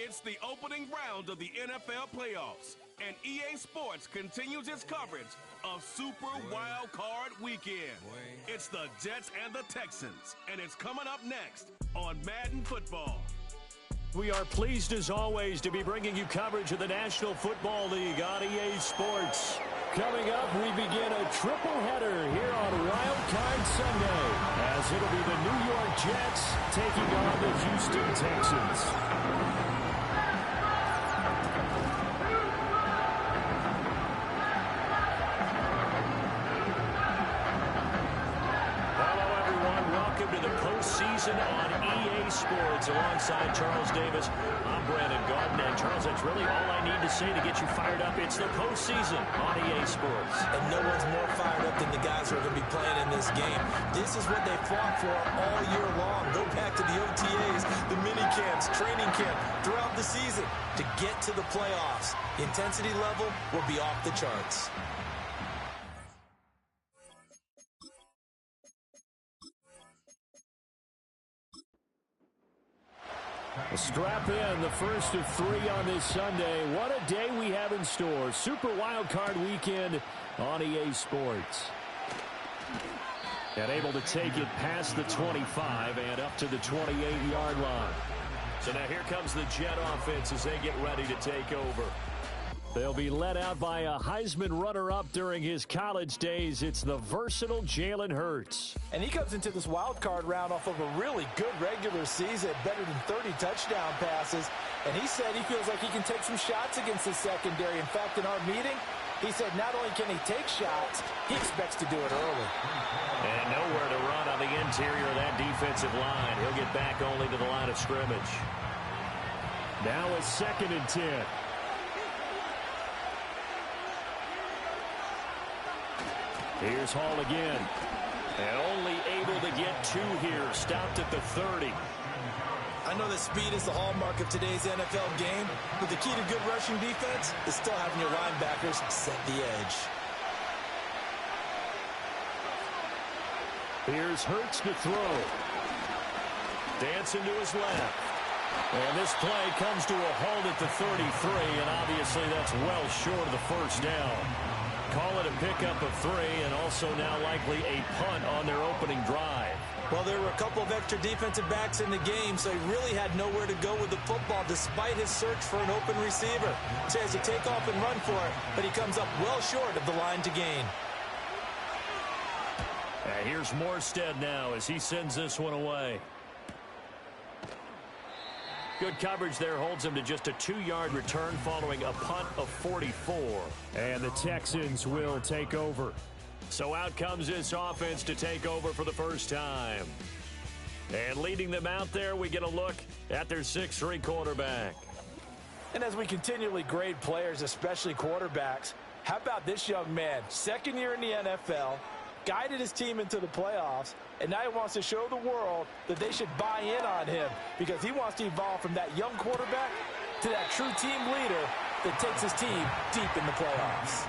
It's the opening round of the NFL playoffs, and EA Sports continues its coverage of Super Wildcard Weekend. It's the Jets and the Texans, and it's coming up next on Madden Football. We are pleased, as always, to be bringing you coverage of the National Football League on EA Sports. Coming up, we begin a triple header here on Wildcard Sunday, as it'll be the New York Jets taking on the Houston Texans. Welcome to the postseason on EA Sports. Alongside Charles Davis, I'm Brandon Garden. And Charles, that's really all I need to say to get you fired up. It's the postseason on EA Sports. And no one's more fired up than the guys who are going to be playing in this game. This is what they fought for all year long. Go back to the OTAs, the mini camps, training camp, throughout the season to get to the playoffs. The intensity level will be off the charts. Strap in, the first of three on this Sunday. What a day we have in store. Super Wildcard Weekend on EA Sports. And able to take it past the 25 and up to the 28-yard line. So now here comes the Jet offense as they get ready to take over. They'll be led out by a Heisman runner-up during his college days. It's the versatile Jalen Hurts. And he comes into this wild card round off of a really good regular season, better than 30 touchdown passes. And he said he feels like he can take some shots against the secondary. In fact, in our meeting, he said not only can he take shots, he expects to do it early. And nowhere to run on the interior of that defensive line. He'll get back only to the line of scrimmage. Now it's 2nd and 10. Here's Hall again. And only able to get two here. Stopped at the 30. I know that speed is the hallmark of today's NFL game, but the key to good rushing defense is still having your linebackers set the edge. Here's Hurts to throw. Dancing to his left. And this play comes to a halt at the 33, and obviously that's well short of the first down. Call it a pickup of 3, and also now likely a punt on their opening drive. Well, there were a couple of extra defensive backs in the game, so he really had nowhere to go with the football despite his search for an open receiver. So he has to take off and run for it, but he comes up well short of the line to gain. And here's Morstead now as he sends this one away. Good coverage there holds him to just a 2-yard return following a punt of 44. And the Texans will take over. So out comes this offense to take over for the first time. And leading them out there, we get a look at their 6'3" quarterback. And as we continually grade players, especially quarterbacks, how about this young man? 2nd year in the NFL, guided his team into the playoffs, and now he wants to show the world that they should buy in on him because he wants to evolve from that young quarterback to that true team leader that takes his team deep in the playoffs.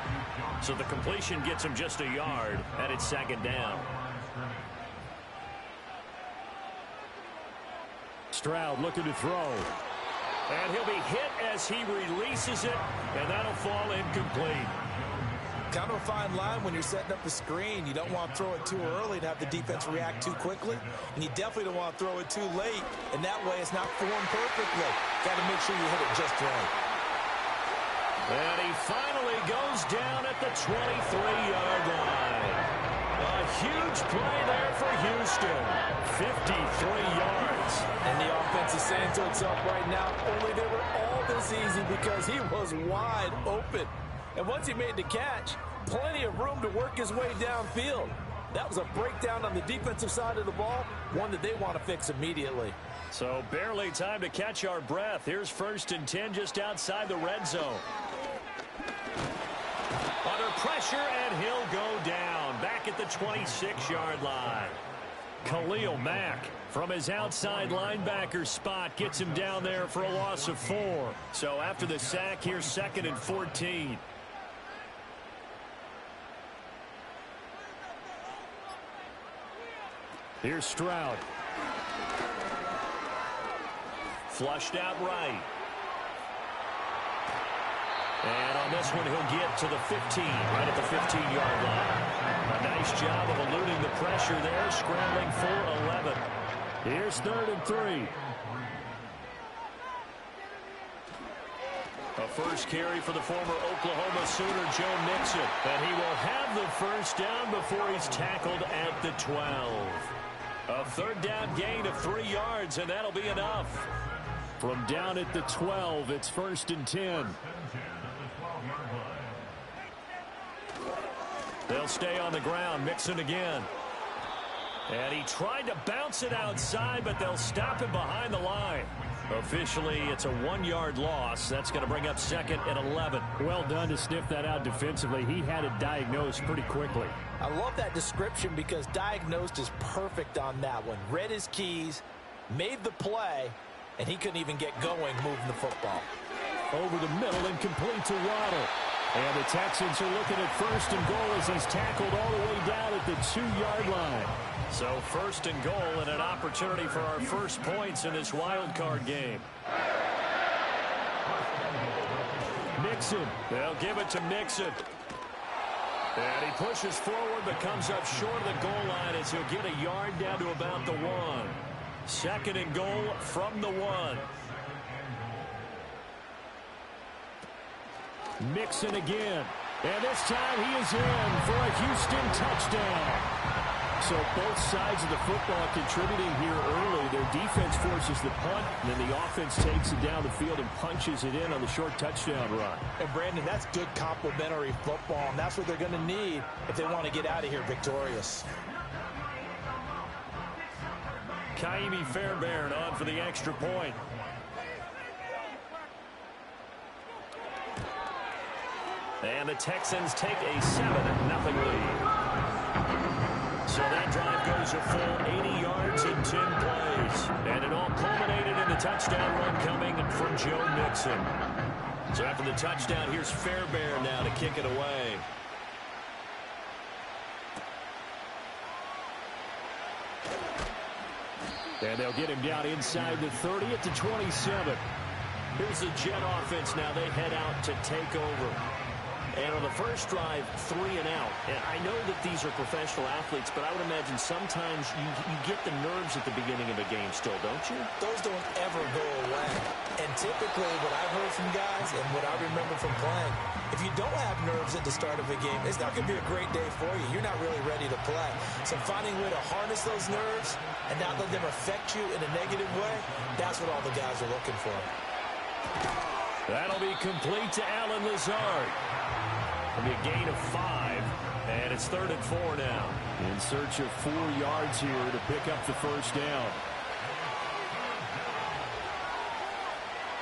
So the completion gets him just a yard, and it's 2nd down. Stroud looking to throw. And he'll be hit as he releases it, and that'll fall incomplete. Kind of a fine line when you're setting up the screen. You don't want to throw it too early to have the defense react too quickly, and you definitely don't want to throw it too late, and that way it's not formed perfectly. Got to make sure you hit it just right. And he finally goes down at the 23-yard line. A huge play there for Houston. 53 yards. And the offense is saying to itself right now, only they were all this easy because he was wide open. And once he made the catch, plenty of room to work his way downfield. That was a breakdown on the defensive side of the ball, one that they want to fix immediately. So barely time to catch our breath. Here's 1st and 10 just outside the red zone. Under pressure, and he'll go down. Back at the 26-yard line. Khalil Mack from his outside linebacker spot gets him down there for a loss of 4. So after the sack, here's 2nd and 14. Here's Stroud. Flushed out right. And on this one, he'll get to the 15, right at the 15-yard line. A nice job of eluding the pressure there, scrambling for 11. Here's 3rd and 3. A first carry for the former Oklahoma Sooner, Joe Mixon. And he will have the first down before he's tackled at the 12. A 3rd down gain of 3 yards, and that'll be enough. From down at the 12, it's 1st and 10. They'll stay on the ground. Mixon again. And he tried to bounce it outside, but they'll stop him behind the line. Officially, it's a 1-yard loss. That's going to bring up 2nd and 11. Well done to sniff that out defensively. He had it diagnosed pretty quickly. I love that description because diagnosed is perfect on that one. Read his keys, made the play, and he couldn't even get going moving the football. Over the middle and complete to Waddle. And the Texans are looking at 1st and goal as he's tackled all the way down at the 2-yard line. So 1st and goal and an opportunity for our first points in this wild card game. Mixon. They'll give it to Mixon. And he pushes forward but comes up short of the goal line as he'll get a yard down to about the 1. 2nd and goal from the 1. Mixon again. And this time he is in for a Houston touchdown. So both sides of the football contributing here early. Their defense forces the punt, and then the offense takes it down the field and punches it in on the short touchdown run. And, Brandon, that's good complementary football, and that's what they're going to need if they want to get out of here victorious. Kaimi Fairbairn on for the extra point. And the Texans take a 7-0 lead. So that drive goes a full 80 yards in 10 plays. And it all culminated in the touchdown run coming from Joe Mixon. So after the touchdown, here's Fairbairn now to kick it away. And they'll get him down inside the 30 at the 27. Here's the Jet offense now. They head out to take over. And on the first drive, 3 and out. And I know that these are professional athletes, but I would imagine sometimes you get the nerves at the beginning of a game still, don't you? Those don't ever go away. And typically what I've heard from guys and what I remember from playing, if you don't have nerves at the start of a game, it's not going to be a great day for you. You're not really ready to play. So finding a way to harness those nerves and not let them affect you in a negative way, that's what all the guys are looking for. That'll be complete to Allen Lazard. It'll be a gain of 5, and it's 3rd and 4 now. In search of 4 yards here to pick up the first down.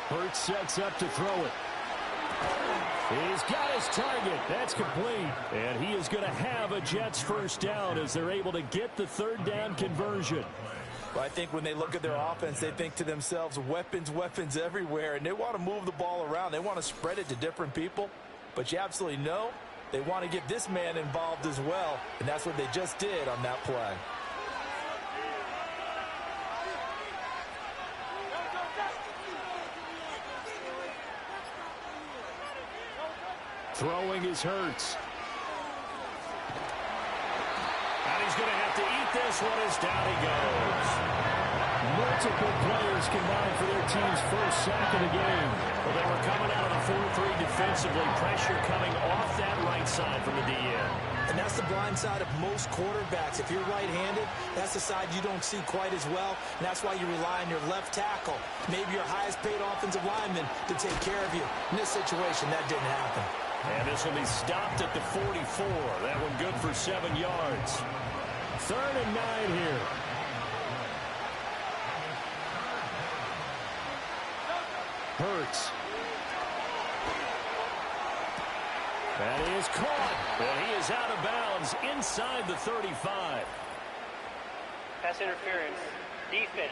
Hurts sets up to throw it. He's got his target. That's complete. And he is going to have a Jets first down as they're able to get the 3rd down conversion. Well, I think when they look at their offense, they think to themselves, weapons, weapons everywhere, and they want to move the ball around. They want to spread it to different people. But you absolutely know they want to get this man involved as well, and that's what they just did on that play. Throwing is Hurts. And he's going to have to eat this one as down he goes. Multiple players combined for their team's first sack of the game. Well, they were coming out of the 4-3 defensively. Pressure coming off that right side from the DN. And that's the blind side of most quarterbacks. If you're right-handed, that's the side you don't see quite as well. And that's why you rely on your left tackle, maybe your highest-paid offensive lineman, to take care of you. In this situation, that didn't happen. And this will be stopped at the 44. That one good for 7 yards. 3rd and 9 here. Hurts. That is caught. And he is out of bounds inside the 35. Pass interference. Defense.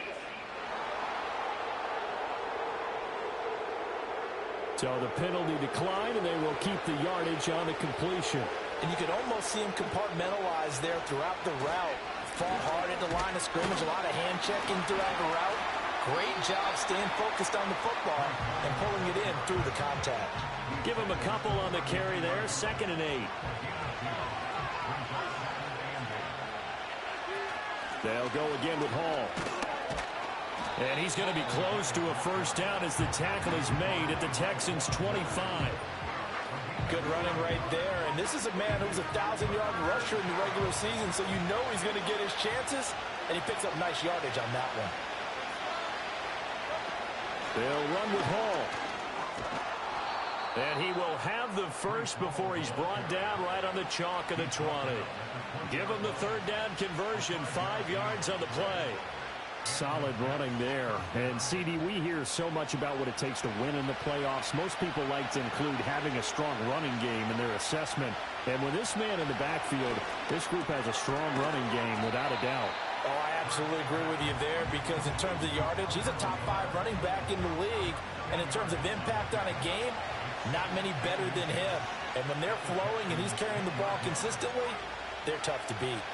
So the penalty declined, and they will keep the yardage on the completion. And you can almost see him compartmentalize there throughout the route. Fall hard at the line of scrimmage, a lot of hand checking throughout the route. Great job staying focused on the football and pulling it in through the contact. Give him a couple on the carry there, 2nd and 8. They'll go again with Hall. And he's going to be close to a first down as the tackle is made at the Texans' 25. Good running right there. And this is a man who's a 1,000-yard rusher in the regular season, so you know he's going to get his chances, and he picks up nice yardage on that one. They'll run with Hall. And he will have the first before he's brought down right on the chalk of the 20. Give him the 3rd down conversion, 5 yards on the play. Solid running there. And, CD, we hear so much about what it takes to win in the playoffs. Most people like to include having a strong running game in their assessment. And with this man in the backfield, this group has a strong running game without a doubt. Oh, I absolutely agree with you there because in terms of yardage, he's a top 5 running back in the league. And in terms of impact on a game, not many better than him. And when they're flowing and he's carrying the ball consistently, they're tough to beat.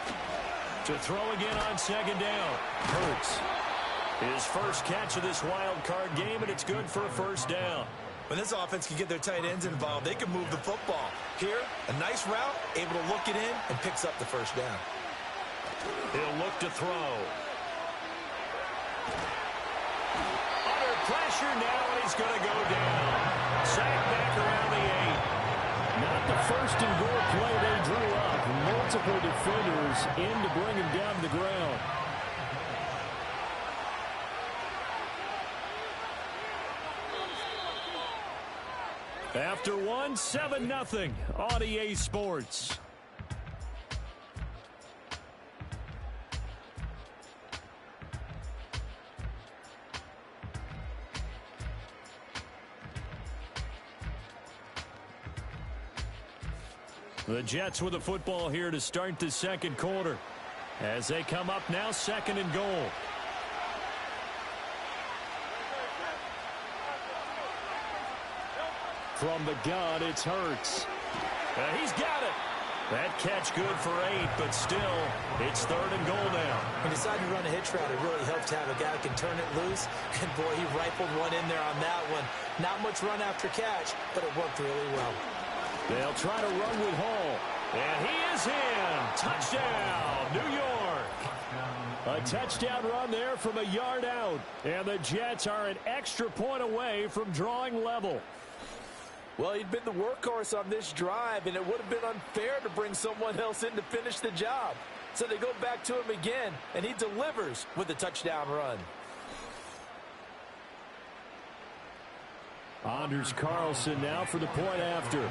To throw again on 2nd down. Hurts. His first catch of this wild card game, and it's good for a first down. When this offense can get their tight ends involved, they can move the football. Here, a nice route, able to look it in, and picks up the first down. He'll look to throw. Under pressure now, and he's going to go down. Sacked back around the 8. Not the first and goal play they drew up. Multiple defenders in to bring him down to the ground. After one, 7-0 on EA Sports. The Jets with the football here to start the 2nd quarter. As they come up now, 2nd and goal. From the gun, it's Hurts. He's got it. That catch good for 8, but still, it's 3rd and goal now. When you decide to run a hitch route, it really helps to have a guy that can turn it loose. And, boy, he rifled one in there on that one. Not much run after catch, but it worked really well. They'll try to run with Hall. And he is in. Touchdown, New York. A touchdown run there from a yard out. And the Jets are an extra point away from drawing level. Well, he'd been the workhorse on this drive, and it would have been unfair to bring someone else in to finish the job. So they go back to him again, and he delivers with a touchdown run. Anders Carlson now for the point after.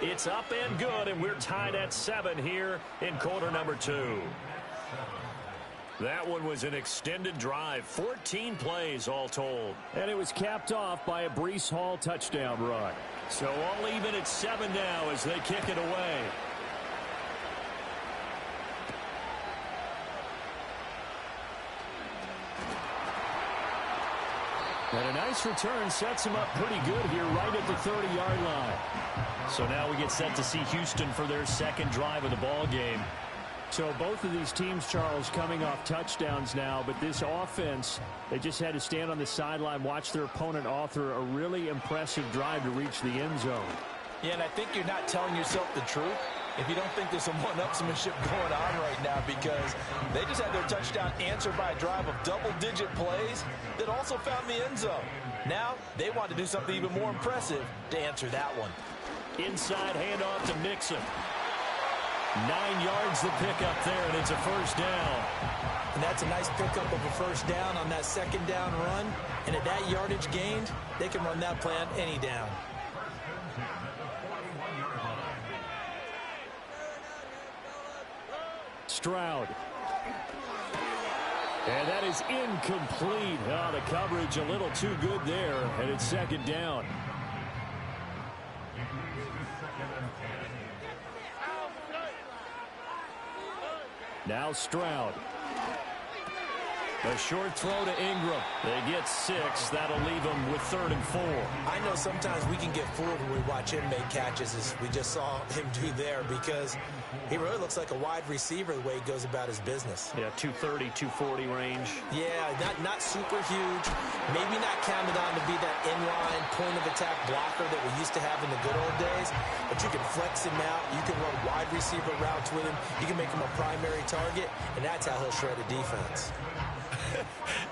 It's up and good, and we're tied at 7 here in quarter number 2. That one was an extended drive, 14 plays all told. And it was capped off by a Breece Hall touchdown run. So all even at 7 now as they kick it away. And a nice return sets him up pretty good here right at the 30-yard line. So now we get set to see Houston for their 2nd drive of the ball game. So both of these teams, Charles, coming off touchdowns now, but this offense, they just had to stand on the sideline, watch their opponent author a really impressive drive to reach the end zone. Yeah, and I think you're not telling yourself the truth if you don't think there's some one-upsmanship going on right now, because they just had their touchdown answered by a drive of double-digit plays that also found the end zone. Now they want to do something even more impressive to answer that one. Inside handoff to Mixon. 9 yards the pickup there, and it's a first down. And that's a nice pickup of a first down on that 2nd down run. And at that yardage gained, they can run that play on any down. Stroud. And that is incomplete. Oh, the coverage a little too good there, and it's 2nd down. Now Stroud. A short throw to Ingram. They get 6. That'll leave them with 3rd and 4. I know sometimes we can get fooled when we watch him make catches, as we just saw him do there, because he really looks like a wide receiver the way he goes about his business. Yeah, 230, 240 range. Yeah, not super huge. Maybe not counted on to be that inline point-of-attack blocker that we used to have in the good old days, but you can flex him out. You can run wide receiver routes with him. You can make him a primary target, and that's how he'll shred a defense.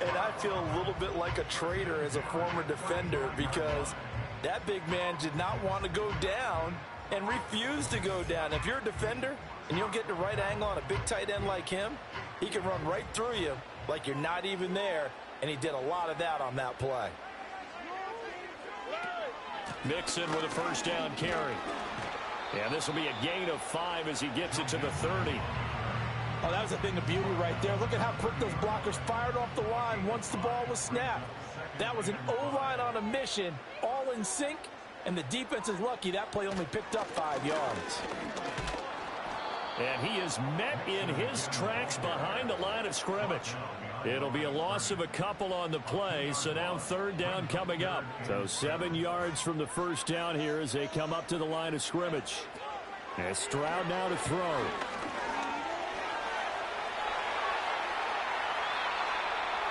And I feel a little bit like a traitor as a former defender, because that big man did not want to go down and refused to go down. If you're a defender and you don't get the right angle on a big tight end like him, he can run right through you like you're not even there, and he did a lot of that on that play. Mixon with a first down carry. And this will be a gain of 5 as he gets it to the 30. Oh, that was a thing of beauty right there. Look at how quick those blockers fired off the line once the ball was snapped. That was an O-line on a mission, all in sync, and the defense is lucky that play only picked up 5 yards. And he is met in his tracks behind the line of scrimmage. It'll be a loss of a couple on the play, so now 3rd down coming up. So 7 yards from the first down here as they come up to the line of scrimmage. And Stroud now to throw.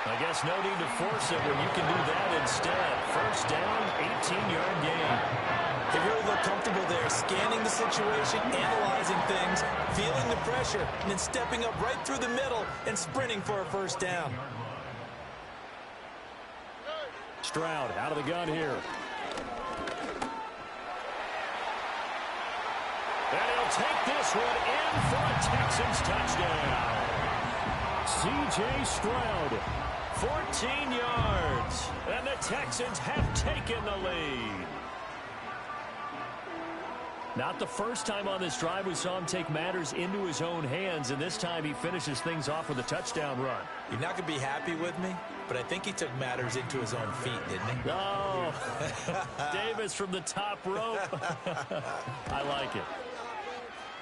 I guess no need to force it when you can do that instead. First down, 18-yard gain. They really look comfortable there, scanning the situation, analyzing things, feeling the pressure, and then stepping up right through the middle and sprinting for a first down. Stroud out of the gun here. And he'll take this one in for a Texans touchdown. C.J. Stroud, 14 yards, and the Texans have taken the lead. Not the first time on this drive we saw him take matters into his own hands, and this time he finishes things off with a touchdown run. You're not going to be happy with me, but I think he took matters into his own feet, didn't he? Oh, Davis from the top rope. I like it.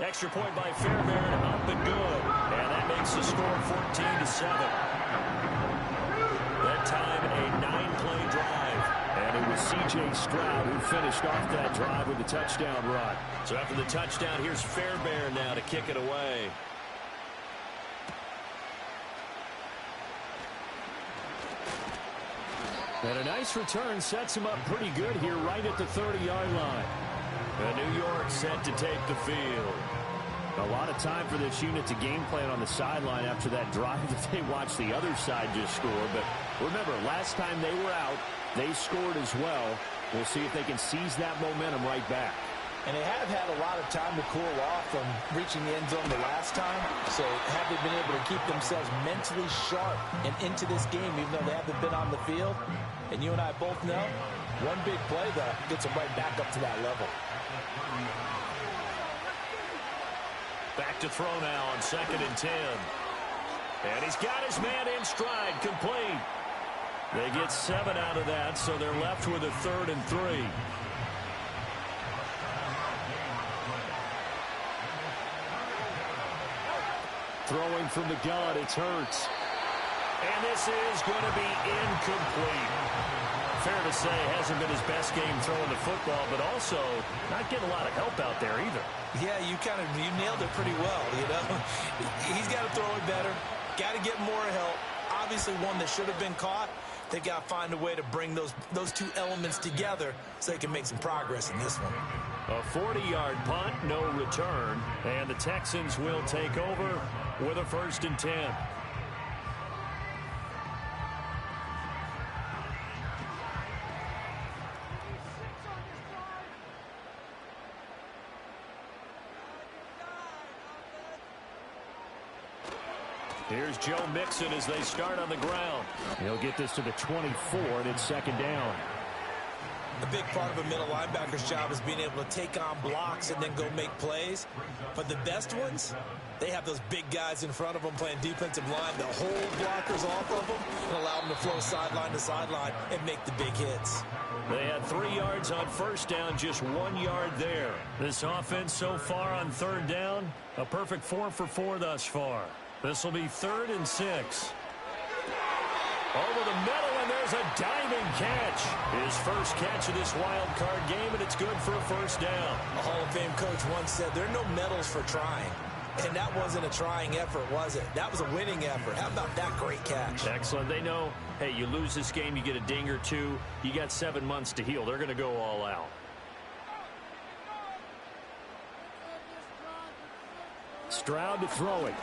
Extra point by Fairbairn, up and good. And that makes the score 14-7. That time, a 9-play drive. And it was C.J. Stroud who finished off that drive with a touchdown run. So after the touchdown, here's Fairbairn now to kick it away. And a nice return sets him up pretty good here right at the 30-yard line. And New York set to take the field. A lot of time for this unit to game plan on the sideline after that drive that they watched the other side just score. But remember, last time they were out, they scored as well. We'll see if they can seize that momentum right back. And they have had a lot of time to cool off from reaching the end zone the last time. So have they been able to keep themselves mentally sharp and into this game, even though they haven't been on the field? And you and I both know, one big play, though, gets them right back up to that level. Back to throw now on 2nd and 10. And he's got his man in stride, complete. They get 7 out of that, so they're left with a 3rd and 3. Throwing from the gun, it's Hurts. And this is going to be incomplete. Fair to say, hasn't been his best game throwing the football, but also not getting a lot of help out there either. Yeah, you nailed it pretty well, you know. He's got to throw it better, got to get more help. Obviously one that should have been caught. They've got to find a way to bring those two elements together so they can make some progress in this one. A 40-yard punt, no return, and the Texans will take over with a 1st and 10. Here's Joe Mixon as they start on the ground. He'll get this to the 24, and it's 2nd down. A big part of a middle linebacker's job is being able to take on blocks and then go make plays. But the best ones, they have those big guys in front of them playing defensive line that hold blockers off of them and allow them to flow sideline to sideline and make the big hits. They had 3 yards on 1st down, just 1 yard there. This offense so far on 3rd down, a perfect 4 for 4 thus far. This will be 3rd and 6. Over the middle, and there's a diving catch. His first catch of this wild card game, and it's good for a first down. A Hall of Fame coach once said, there are no medals for trying. And that wasn't a trying effort, was it? That was a winning effort. How about that great catch? Excellent. They know, hey, you lose this game, you get a ding or two. You got 7 months to heal. They're going to go all out. Stroud to throw it.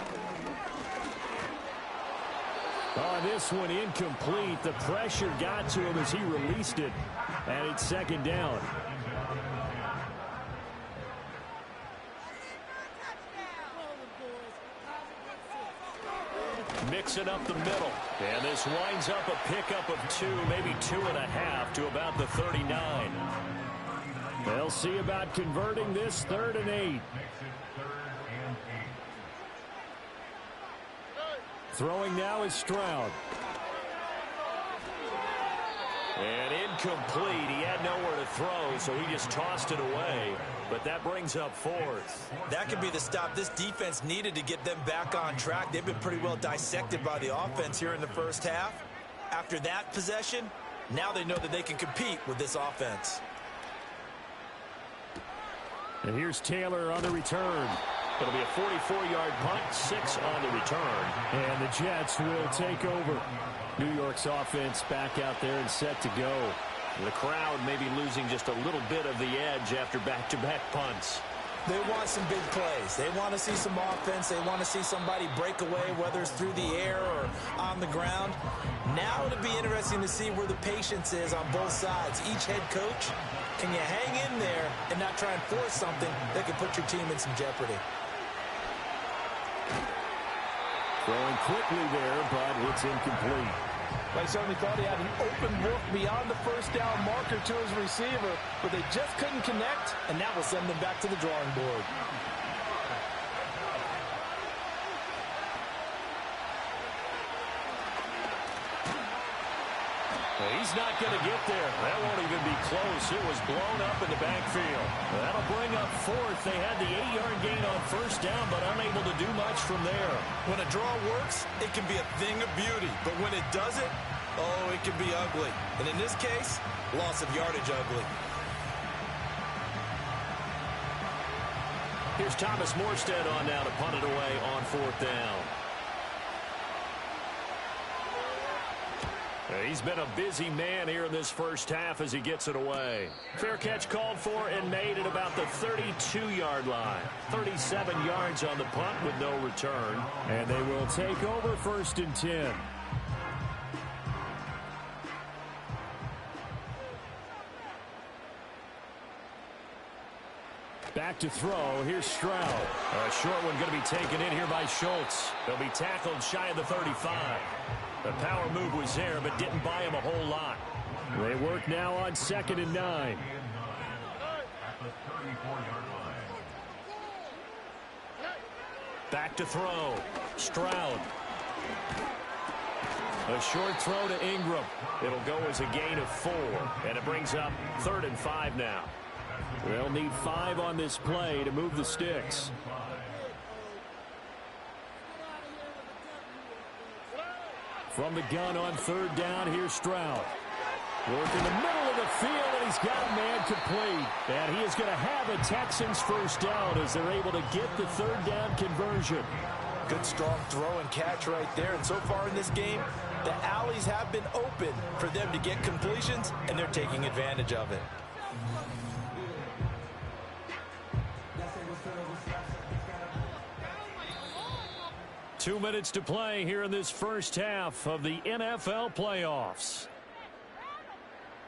Oh, this one incomplete. The pressure got to him as he released it. And it's second down. Mixing up the middle. And this winds up a pickup of 2, maybe 2.5 to about the 39. They'll see about converting this 3rd and 8. Throwing now is Stroud. And incomplete. He had nowhere to throw, so he just tossed it away. But that brings up 4th. That could be the stop this defense needed to get them back on track. They've been pretty well dissected by the offense here in the first half. After that possession, now they know that they can compete with this offense. And here's Taylor on the return. It'll be a 44-yard punt, 6 on the return. And the Jets will take over. New York's offense back out there and set to go. The crowd may be losing just a little bit of the edge after back-to-back punts. They want some big plays. They want to see some offense. They want to see somebody break away, whether it's through the air or on the ground. Now it'll be interesting to see where the patience is on both sides. Each head coach, can you hang in there and not try and force something that could put your team in some jeopardy? Throwing quickly there, but it's incomplete. I certainly thought he had an open look beyond the first down marker to his receiver, but they just couldn't connect, and that will send them back to the drawing board. He's not going to get there. That won't even be close. It was blown up in the backfield. That'll bring up 4th. They had the 8-yard gain on first down, but unable to do much from there. When a draw works, it can be a thing of beauty. But when it doesn't, oh, it can be ugly. And in this case, loss of yardage ugly. Here's Thomas Morstead on now to punt it away on 4th down. He's been a busy man here in this first half as he gets it away. Fair catch called for and made at about the 32-yard line. 37 yards on the punt with no return. And they will take over 1st and 10. Back to throw. Here's Stroud. A short one going to be taken in here by Schultz. He'll be tackled shy of the 35. The power move was there, but didn't buy him a whole lot. They work now on 2nd and 9. Back to throw. Stroud. A short throw to Ingram. It'll go as a gain of 4, and it brings up 3rd and 5 now. They'll need 5 on this play to move the sticks. From the gun on 3rd down, here's Stroud. Work in the middle of the field, and he's got a man complete. And he is going to have a Texans first down as they're able to get the 3rd down conversion. Good strong throw and catch right there. And so far in this game, the alleys have been open for them to get completions, and they're taking advantage of it. Two minutes to play here in this first half of the NFL playoffs.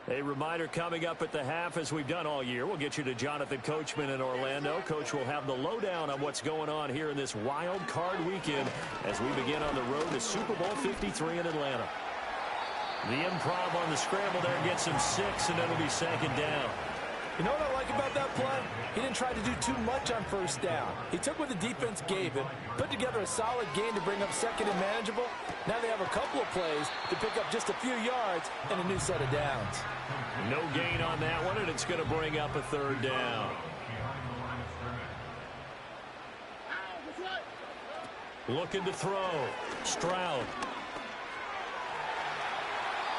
A reminder coming up at the half, as we've done all year. We'll get you to Jonathan Coachman in Orlando. Coach will have the lowdown on what's going on here in this wild card weekend as we begin on the road to Super Bowl 53 in Atlanta. The improv on the scramble there gets him 6, and it'll be 2nd down. You know what I like about that play? He didn't try to do too much on first down. He took what the defense gave him, put together a solid gain to bring up 2nd and manageable. Now they have a couple of plays to pick up just a few yards and a new set of downs. No gain on that one, and it's going to bring up a 3rd down. Looking to throw. Stroud.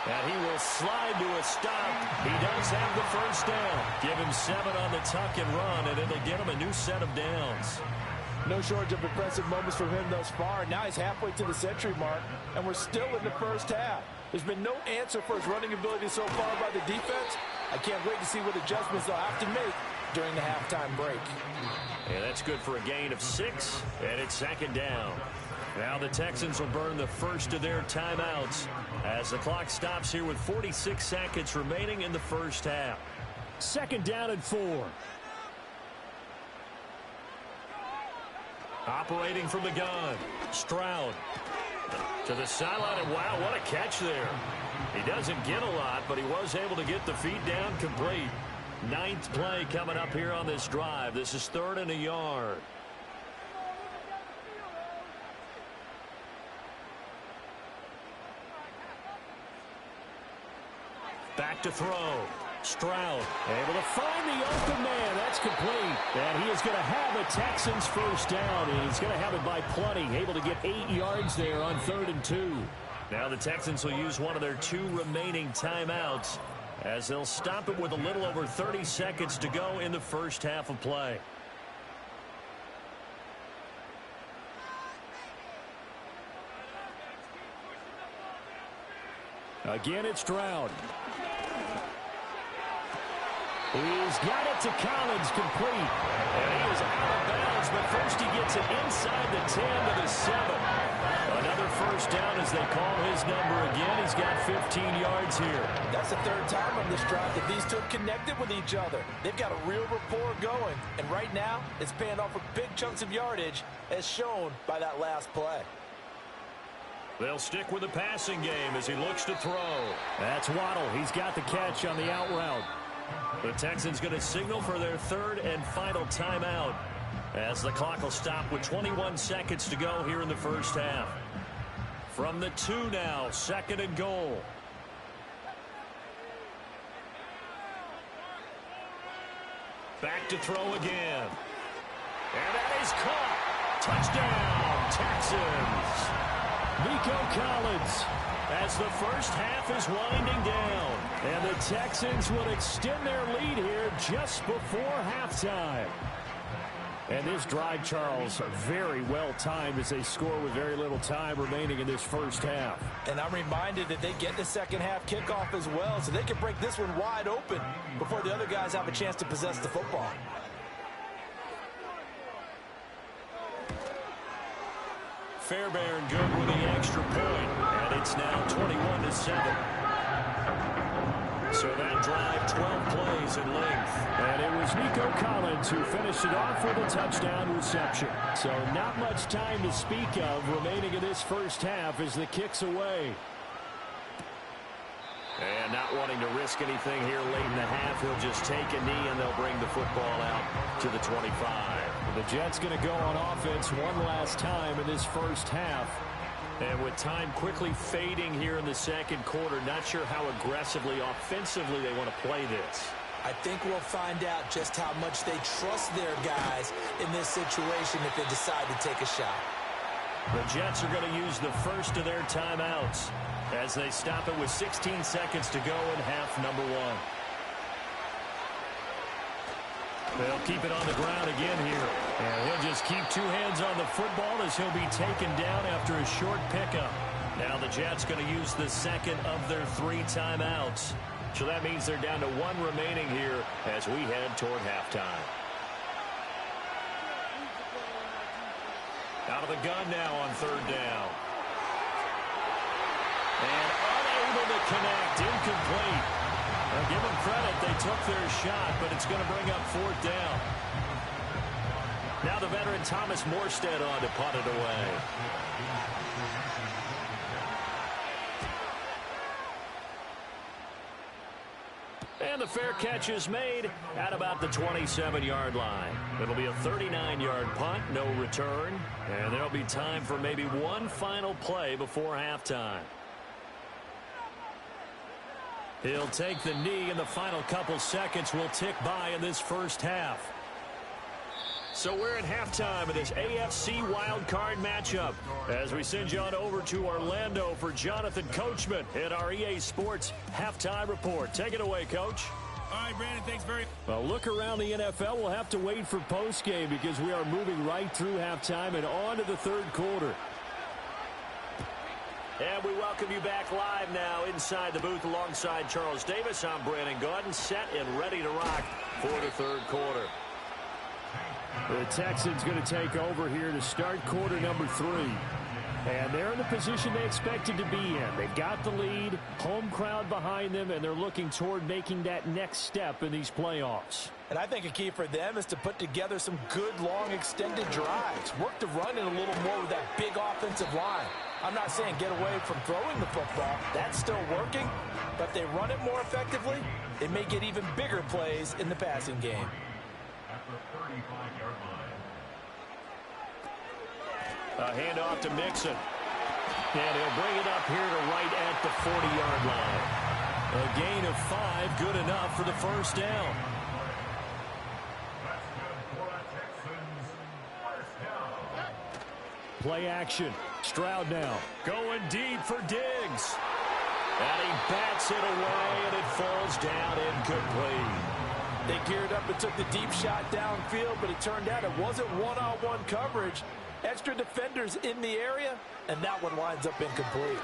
And he will slide to a stop. He does have the first down. Give him 7 on the tuck and run, and it'll get him a new set of downs. No shortage of impressive moments from him thus far. Now he's halfway to the century mark, and we're still in the first half. There's been no answer for his running ability so far by the defense. I can't wait to see what adjustments they'll have to make during the halftime break. And that's good for a gain of 6, and it's second down. Now the Texans will burn the first of their timeouts as the clock stops here with 46 seconds remaining in the first half. Second down and 4. Operating from the gun, Stroud to the sideline, and wow, what a catch there. He doesn't get a lot, but he was able to get the feet down complete. 9th play coming up here on this drive. This is 3rd and a yard. Back to throw. Stroud able to find the open man. That's complete. And he is going to have a Texans first down. And he's going to have it by plenty. Able to get 8 yards there on 3rd and 2. Now the Texans will use one of their 2 remaining timeouts as they'll stop it with a little over 30 seconds to go in the first half of play. Again, it's Stroud. He's got it to Collins, complete. And he is out of bounds, but first he gets it inside the 10 to the 7. Another first down as they call his number again. He's got 15 yards here. That's the 3rd time on this drive that these two have connected with each other. They've got a real rapport going, and right now it's paying off with big chunks of yardage as shown by that last play. They'll stick with the passing game as he looks to throw. That's Waddle. He's got the catch on the out route. The Texans going to signal for their 3rd and final timeout as the clock will stop with 21 seconds to go here in the first half. From the 2 now, 2nd and goal. Back to throw again. And that is caught. Touchdown, Texans. Nico Collins. As the first half is winding down. And the Texans will extend their lead here just before halftime. And this drive, Charles, very well timed as they score with very little time remaining in this first half. And I'm reminded that they get the second half kickoff as well, so they can break this one wide open before the other guys have a chance to possess the football. Fairbairn good with the extra point, and it's now 21-7. So that drive, 12 plays in length. And it was Nico Collins who finished it off with a touchdown reception. So not much time to speak of remaining in this first half as the kick's away. And not wanting to risk anything here late in the half, he'll just take a knee and they'll bring the football out to the 25. The Jets going to go on offense one last time in this first half. And with time quickly fading here in the second quarter, not sure how aggressively, offensively they want to play this. I think we'll find out just how much they trust their guys in this situation if they decide to take a shot. The Jets are going to use the first of their timeouts as they stop it with 16 seconds to go in half number 1. They'll keep it on the ground again here. And he'll just keep 2 hands on the football as he'll be taken down after a short pickup. Now the Jets going to use the second of their 3 timeouts. So that means they're down to 1 remaining here as we head toward halftime. Out of the gun now on 3rd down. And unable to connect, incomplete. Well, give them credit, they took their shot, but it's going to bring up 4th down. Now the veteran Thomas Morstead on to punt it away. And the fair catch is made at about the 27-yard line. It'll be a 39-yard punt, no return, and there'll be time for maybe one final play before halftime. He'll take the knee, and the final couple seconds will tick by in this first half. So we're at halftime of this AFC wildcard matchup as we send you on over to Orlando for Jonathan Coachman in our EA Sports halftime report. Take it away, Coach. All right, Brandon, thanks very much. Well, look around the NFL. We'll have to wait for postgame because we are moving right through halftime and on to the third quarter. And we welcome you back live now inside the booth alongside Charles Davis. I'm Brandon Gaudin, set and ready to rock for the third quarter. The Texans going to take over here to start quarter number 3. And they're in the position they expected to be in. They've got the lead, home crowd behind them, and they're looking toward making that next step in these playoffs. And I think a key for them is to put together some good, long, extended drives. Work the run in a little more with that big offensive line. I'm not saying get away from throwing the football. That's still working. But if they run it more effectively, they may get even bigger plays in the passing game. A handoff to Mixon. And he'll bring it up here to right at the 40-yard line. A gain of 5, good enough for the first down. Play action. Stroud now. Going deep for Diggs. And he bats it away, and it falls down incomplete. They geared up and took the deep shot downfield, but it turned out it wasn't one-on-one coverage. Extra defenders in the area, and that one winds up incomplete.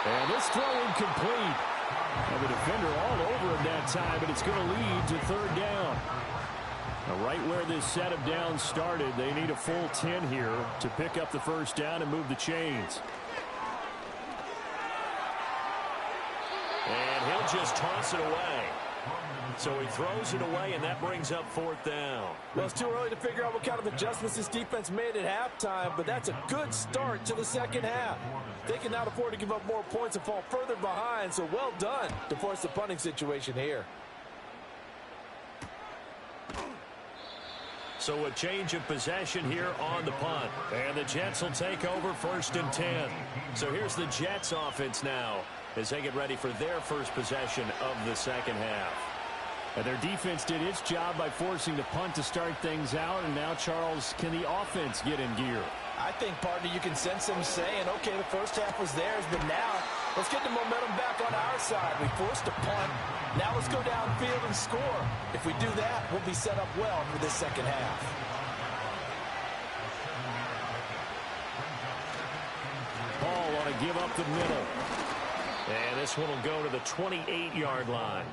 And this throw incomplete. And the defender all over him that time, but it's going to lead to third down. Now, right where this set of downs started, they need a full 10 here to pick up the first down and move the chains. And he'll just toss it away. So he throws it away, and that brings up fourth down. Well, it's too early to figure out what kind of adjustments this defense made at halftime, but that's a good start to the second half. They can now afford to give up more points and fall further behind, so well done to force the punting situation here. So a change of possession here on the punt. And the Jets will take over 1st and 10. So here's the Jets offense now as they get ready for their first possession of the second half. And their defense did its job by forcing the punt to start things out. And now, Charles, can the offense get in gear? I think, partner, you can sense them saying, okay, the first half was theirs, but now let's get the momentum back on our side. We forced a punt. Now let's go downfield and score. If we do that, we'll be set up well for this second half. Ball want to give up the middle. And this one will go to the 28-yard line.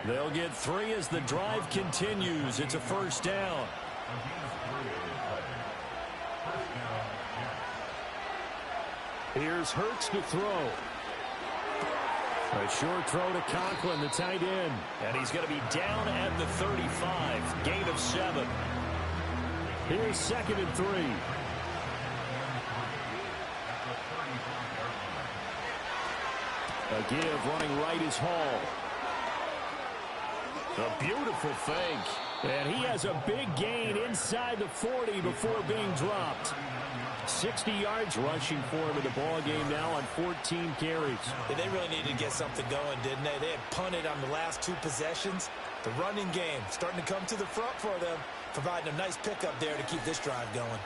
They'll get 3 as the drive continues. It's a first down. Here's Hurts to throw. A short throw to Conklin, the tight end. And he's going to be down at the 35. Gain of 7. Here's 2nd and 3. A give running right is Hall. A beautiful fake. And he has a big gain inside the 40 before being dropped. 60 yards rushing for him in the ball game now on 14 carries. They really needed to get something going, didn't they? They had punted on the last 2 possessions. The running game starting to come to the front for them, providing a nice pickup there to keep this drive going.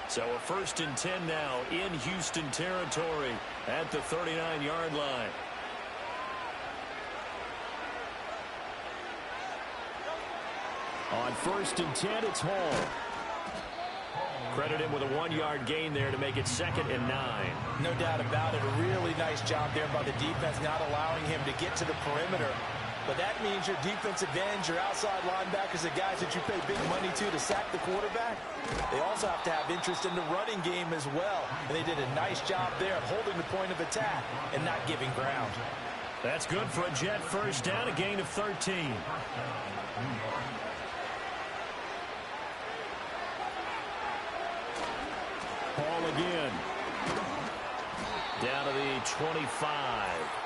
So a 1st and 10 now in Houston territory at the 39-yard line. On 1st and 10, it's Hall. Credit him with a 1-yard gain there to make it 2nd and 9. No doubt about it. A really nice job there by the defense, not allowing him to get to the perimeter. But that means your defensive ends, your outside linebackers, the guys that you pay big money to sack the quarterback, they also have to have interest in the running game as well. And they did a nice job there of holding the point of attack and not giving ground. That's good for a Jet first down, a gain of 13. Hall again. Down to the 25.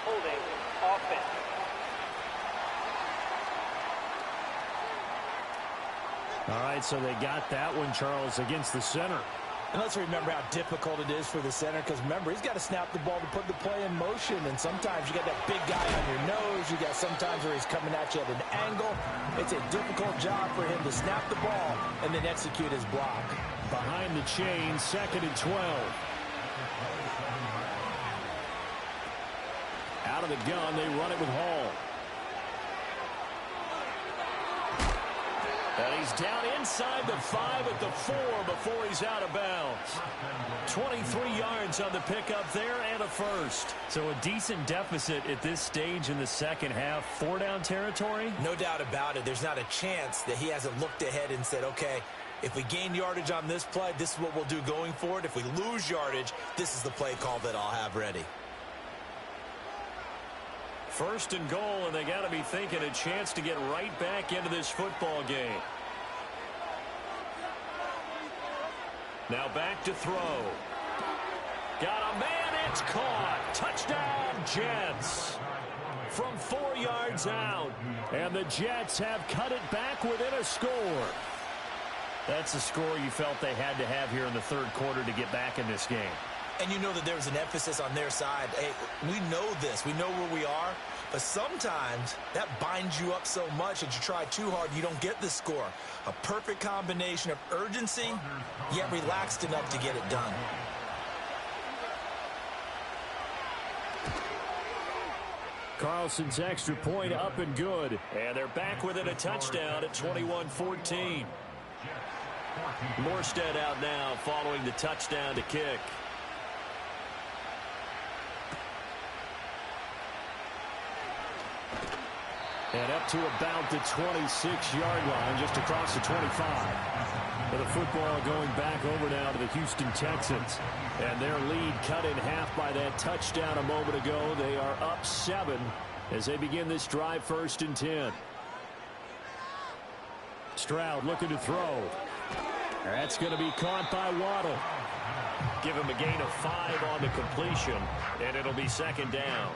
Holding offense. All right, so they got that one, Charles, against the center. And let's remember how difficult it is for the center, because remember, he's got to snap the ball to put the play in motion, and sometimes you got that big guy on your nose. You got sometimes where he's coming at you at an angle. It's a difficult job for him to snap the ball and then execute his block. Behind the chain, 2nd and 12. Out of the gun, they run it with Hall. And he's down inside the 5 at the 4 before he's out of bounds. 23 yards on the pickup there and a first. So a decent deficit at this stage in the second half. 4-down territory? No doubt about it. There's not a chance that he hasn't looked ahead and said, okay, if we gain yardage on this play, this is what we'll do going forward. If we lose yardage, this is the play call that I'll have ready. 1st and goal, and they got to be thinking a chance to get right back into this football game. Now back to throw. Got a man, it's caught. Touchdown, Jets. From 4 yards out. And the Jets have cut it back within a score. That's a score you felt they had to have here in the 3rd quarter to get back in this game. And you know that there was an emphasis on their side. Hey, we know this. We know where we are. But sometimes that binds you up so much that you try too hard, you don't get the score. A perfect combination of urgency, yet relaxed enough to get it done. Carlson's extra point up and good. And they're back within a touchdown at 21-14. Morstead out now following the touchdown to kick. And up to about the 26-yard line, just across the 25. With the football going back over now to the Houston Texans. And their lead cut in half by that touchdown a moment ago. They are up 7 as they begin this drive, 1st and 10. Stroud looking to throw. That's going to be caught by Waddle. Give him a gain of 5 on the completion, and it'll be 2nd down.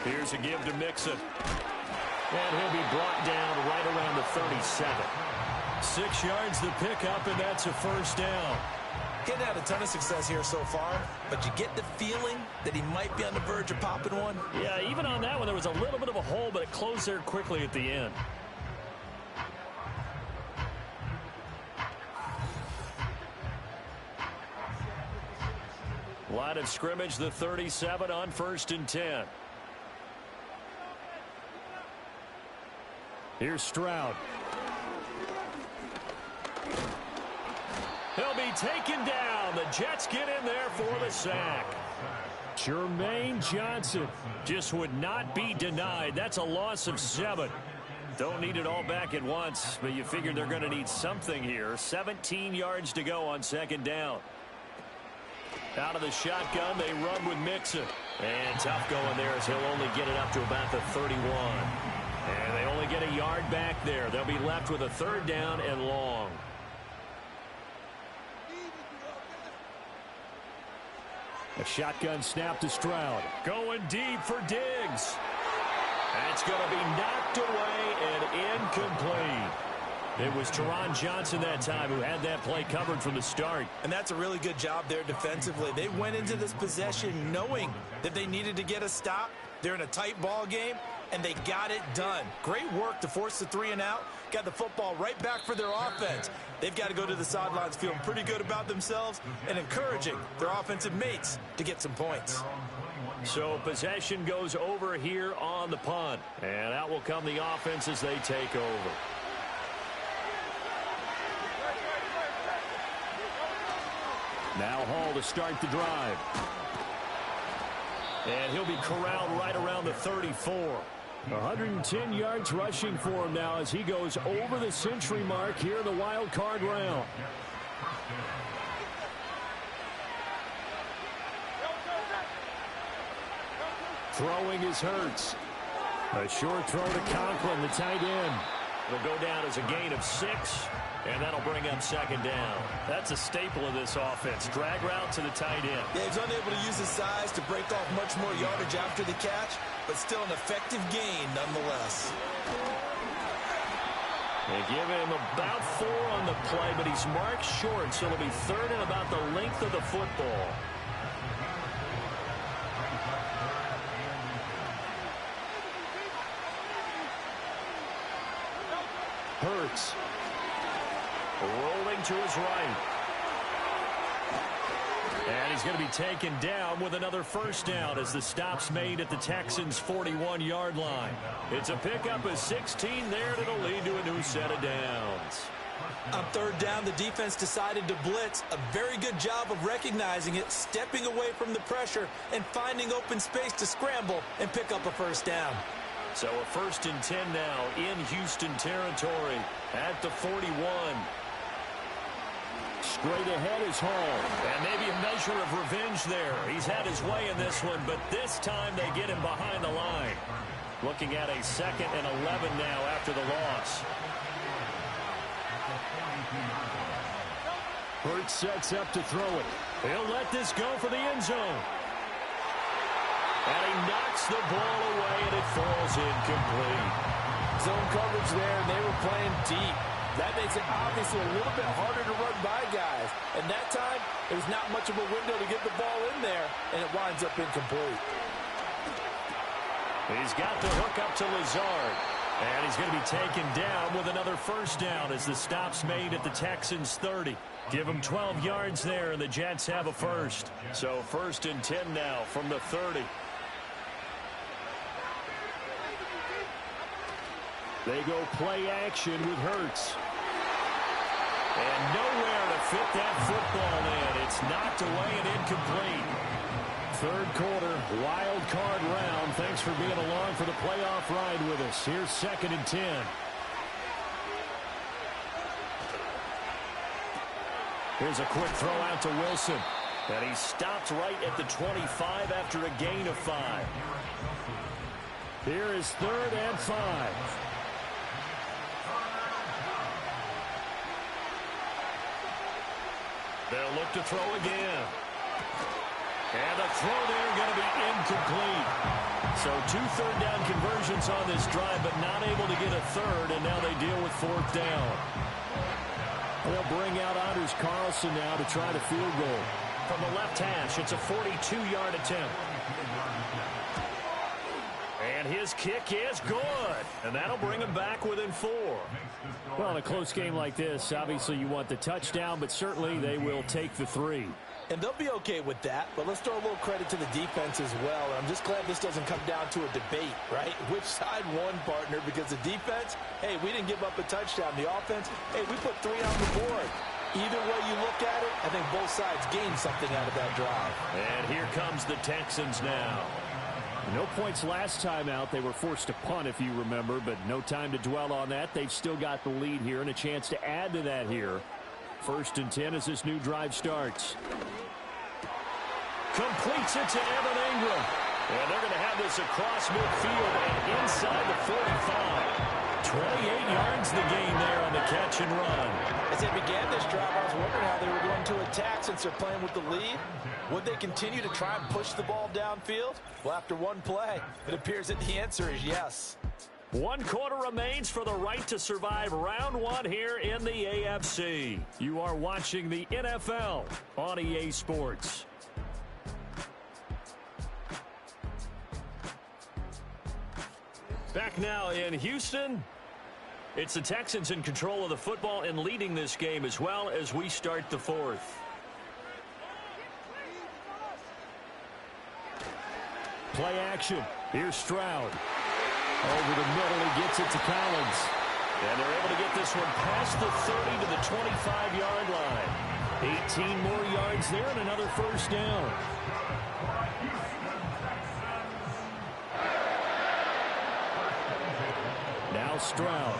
Here's a give to Mixon. And he'll be brought down right around the 37. 6 yards the pickup, and that's a 1st down. He hadn't had a ton of success here so far, but you get the feeling that he might be on the verge of popping one. Yeah, even on that one, there was a little bit of a hole, but it closed there quickly at the end. Line of scrimmage, the 37 on 1st and 10. Here's Stroud. He'll be taken down. The Jets get in there for the sack. Jermaine Johnson just would not be denied. That's a loss of 7. Don't need it all back at once, but you figure they're going to need something here. 17 yards to go on 2nd down. Out of the shotgun, they run with Mixon. And tough going there as he'll only get it up to about the 31. And they only get a yard back there. They'll be left with a 3rd down and long. A shotgun snap to Stroud. Going deep for Diggs. That's going to be knocked away and incomplete. It was Teron Johnson that time who had that play covered from the start. And that's a really good job there defensively. They went into this possession knowing that they needed to get a stop. They're in a tight ball game, and they got it done. Great work to force the 3 and out. Got the football right back for their offense. They've got to go to the sidelines feeling pretty good about themselves and encouraging their offensive mates to get some points. So possession goes over here on the punt. And out will come the offense as they take over. Now Hall to start the drive. And he'll be corralled right around the 34. 110 yards rushing for him now as he goes over the century mark here in the wild card round. Throwing is Hurts. A short throw to Conklin, the tight end. It'll go down as a gain of 6, and that'll bring up 2nd down. That's a staple of this offense. Drag route to the tight end. Yeah, he's unable to use his size to break off much more yardage after the catch, but still an effective gain nonetheless. They give him about 4 on the play, but he's marked short, so it'll be 3rd and about the length of the football. Hurts. Rolling to his right. And he's going to be taken down with another first down as the stop's made at the Texans' 41-yard line. It's a pickup of 16 there, and it'll lead to a new set of downs. On 3rd down, the defense decided to blitz. A very good job of recognizing it, stepping away from the pressure, and finding open space to scramble and pick up a first down. So a 1st and 10 now in Houston territory at the 41. Straight ahead is Hall. And maybe a measure of revenge there. He's had his way in this one, but this time they get him behind the line. Looking at a 2nd and 11 now after the loss. Hurts sets up to throw it. He'll let this go for the end zone. And he knocks the ball away, and it falls incomplete. Zone coverage there, and they were playing deep. That makes it obviously a little bit harder to run by guys. And that time, there's not much of a window to get the ball in there, and it winds up incomplete. He's got the hook up to Lazard. And he's going to be taken down with another first down as the stop's made at the Texans' 30. Give him 12 yards there, and the Jets have a first. So 1st and 10 now from the 30. They go play action with Hurts. And nowhere to fit that football in. It's knocked away and incomplete. 3rd quarter, wild card round. Thanks for being along for the playoff ride with us. Here's 2nd and 10. Here's a quick throw out to Wilson. And he stopped right at the 25 after a gain of 5. Here is 3rd and 5. They'll look to throw again. And the throw there going to be incomplete. So 2 third-down conversions on this drive, but not able to get a 3rd, and now they deal with 4th down. They'll bring out Anders Carlson now to try the field goal. From the left hash, it's a 42-yard attempt. And his kick is good. And that'll bring him back within 4. Well, in a close game like this, obviously you want the touchdown, but certainly they will take the 3. And they'll be okay with that, but let's throw a little credit to the defense as well. I'm just glad this doesn't come down to a debate, right? Which side won, partner? Because the defense, hey, we didn't give up a touchdown. The offense, hey, we put 3 on the board. Either way you look at it, I think both sides gained something out of that drive. And here comes the Texans now. No points last time out. They were forced to punt, if you remember, but no time to dwell on that. They've still got the lead here and a chance to add to that here. 1st and 10 as this new drive starts. Completes it to Evan Ingram. And they're going to have this across midfield and inside the 45. 28 yards the gain there on the catch and run. As they began this drive, I was wondering how they were going to attack since they're playing with the lead. Would they continue to try and push the ball downfield? Well, after one play, it appears that the answer is yes. 1 quarter remains for the right to survive round 1 here in the AFC. You are watching the NFL on EA Sports. Back now in Houston. It's the Texans in control of the football and leading this game as well as we start the 4th. Play action. Here's Stroud. Over the middle, he gets it to Collins. And they're able to get this one past the 30 to the 25-yard line. 18 more yards there and another first down. Now Stroud.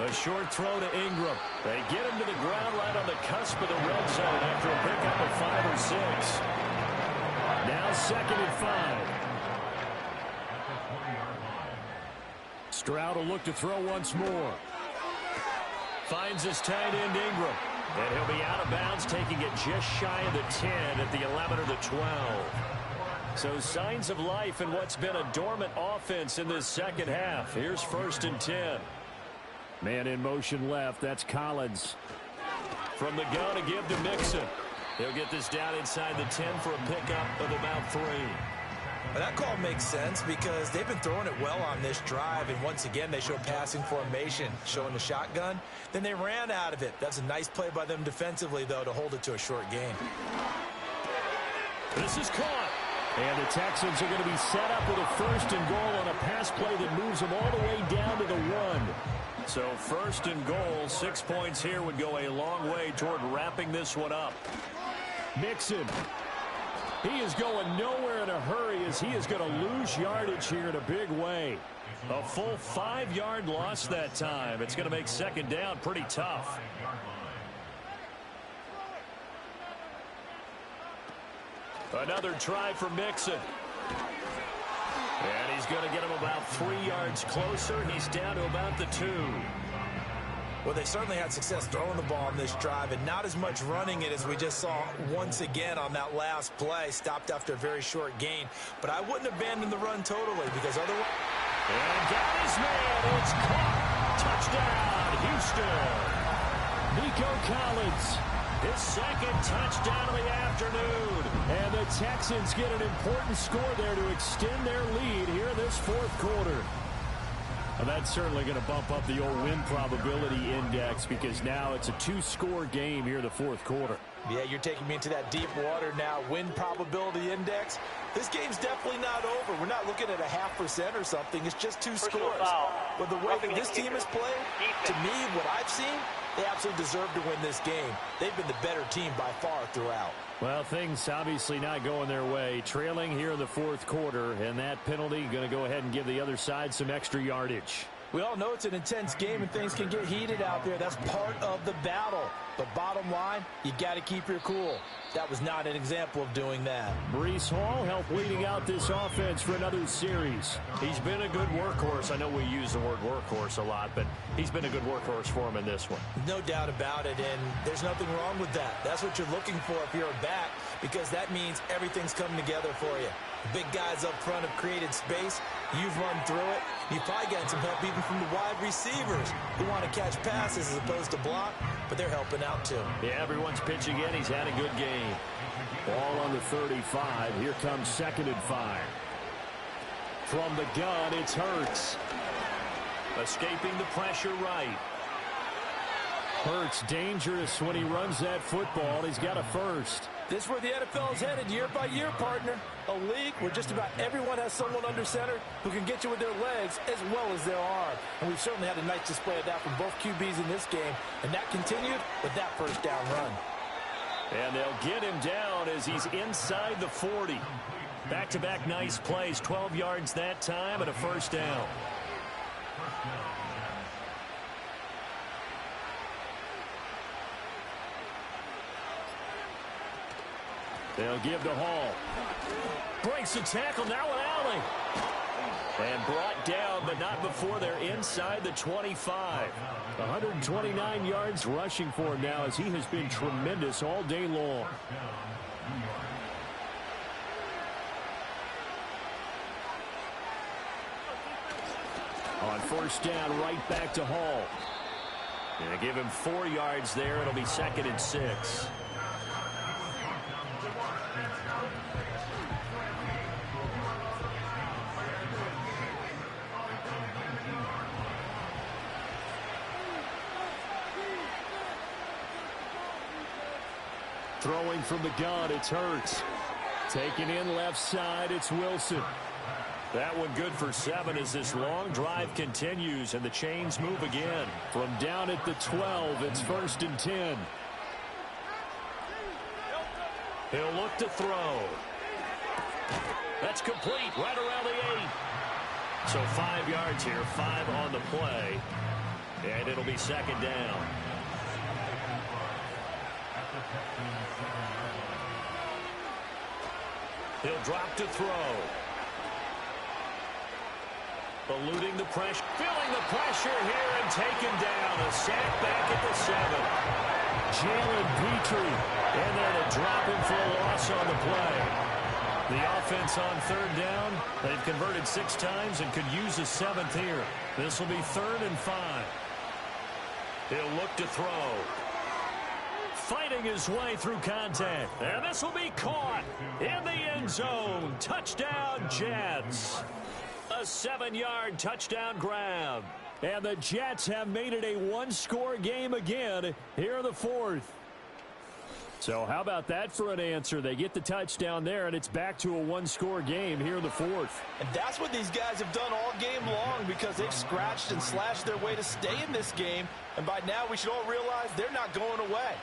A short throw to Ingram. They get him to the ground right on the cusp of the red zone after a pickup of 5 or 6. Now 2nd and 5. Stroud will look to throw once more. Finds his tight end Ingram. And he'll be out of bounds, taking it just shy of the 10 at the 11 or the 12. So signs of life in what's been a dormant offense in this second half. Here's 1st and 10. Man in motion left. That's Collins. From the gun to give to Mixon. He'll get this down inside the 10 for a pickup of about 3. Well, that call makes sense because they've been throwing it well on this drive, and once again they show passing formation, showing the shotgun. Then they ran out of it. That's a nice play by them defensively, though, to hold it to a short gain. This is caught. And the Texans are going to be set up with a 1st and goal on a pass play that moves them all the way down to the 1. So 1st and goal, 6 points here would go a long way toward wrapping this one up. Mixon. He is going nowhere in a hurry as he is going to lose yardage here in a big way. A full 5-yard loss that time. It's going to make 2nd down pretty tough. Another try for Mixon. And he's going to get him about 3 yards closer. He's down to about the 2. Well, they certainly had success throwing the ball on this drive and not as much running it as we just saw once again on that last play. Stopped after a very short gain. But I wouldn't abandon the run totally because otherwise... And got his man. It's caught. Touchdown, Houston. Nico Collins. His 2nd touchdown of the afternoon. And the Texans get an important score there to extend their lead here in this 4th quarter. Well, that's certainly going to bump up the old win probability index because now it's a 2-score game here in the 4th quarter. Yeah, you're taking me into that deep water now. Win probability index. This game's definitely not over. We're not looking at a 0.5% or something. It's just 2 scores. But the way that this team is playing, to me, what I've seen, they absolutely deserve to win this game. They've been the better team by far throughout. Well, things obviously not going their way. Trailing here in the 4th quarter, and that penalty going to go ahead and give the other side some extra yardage. We all know it's an intense game and things can get heated out there. That's part of the battle. But bottom line, you got to keep your cool. That was not an example of doing that. Breece Hall helped leading out this offense for another series. He's been a good workhorse. I know we use the word workhorse a lot, but he's been a good workhorse for him in this one. No doubt about it, and there's nothing wrong with that. That's what you're looking for if you're a back, because that means everything's coming together for you. The big guys up front have created space. You've run through it. You've probably gotten some help even from the wide receivers who want to catch passes as opposed to block, but they're helping out too. Yeah, everyone's pitching in. He's had a good game. Ball on the 35. Here comes 2nd and 5. From the gun, it's Hurts. Escaping the pressure right. Hurts dangerous when he runs that football. He's got a 1st. This is where the NFL is headed year by year, partner. A league where just about everyone has someone under center who can get you with their legs as well as their arm. And we've certainly had a nice display of that from both QBs in this game. And that continued with that 1st down run. And they'll get him down as he's inside the 40. Back-to-back nice plays, 12 yards that time and a 1st down. They'll give to Hall. Breaks the tackle, now an alley. And brought down, but not before they're inside the 25. 129 yards rushing for him now as he has been tremendous all day long. On 1st down, right back to Hall. And they give him 4 yards there. It'll be 2nd and 6. Throwing from the gun, it's Hurts. Taking in left side, it's Wilson. That one good for 7 as this long drive continues and the chains move again. From down at the 12, it's 1st and 10. He'll look to throw. That's complete right around the 8. So 5 yards here, 5 on the play. And it'll be 2nd down. He'll drop to throw. Eluding the pressure. Feeling the pressure here and taken down. A sack back at the 7. Jalen Petrie. And then a drop in for a loss on the play. The offense on 3rd down. They've converted 6 times and could use a 7th here. This will be 3rd and 5. He'll look to throw. Fighting his way through contact. And this will be caught in the end zone. Touchdown, Jets. A 7-yard touchdown grab. And the Jets have made it a one-score game again here in the fourth. So how about that for an answer? They get the touchdown there, and it's back to a one-score game here in the fourth. And that's what these guys have done all game long because they've scratched and slashed their way to stay in this game. And by now, we should all realize they're not going away.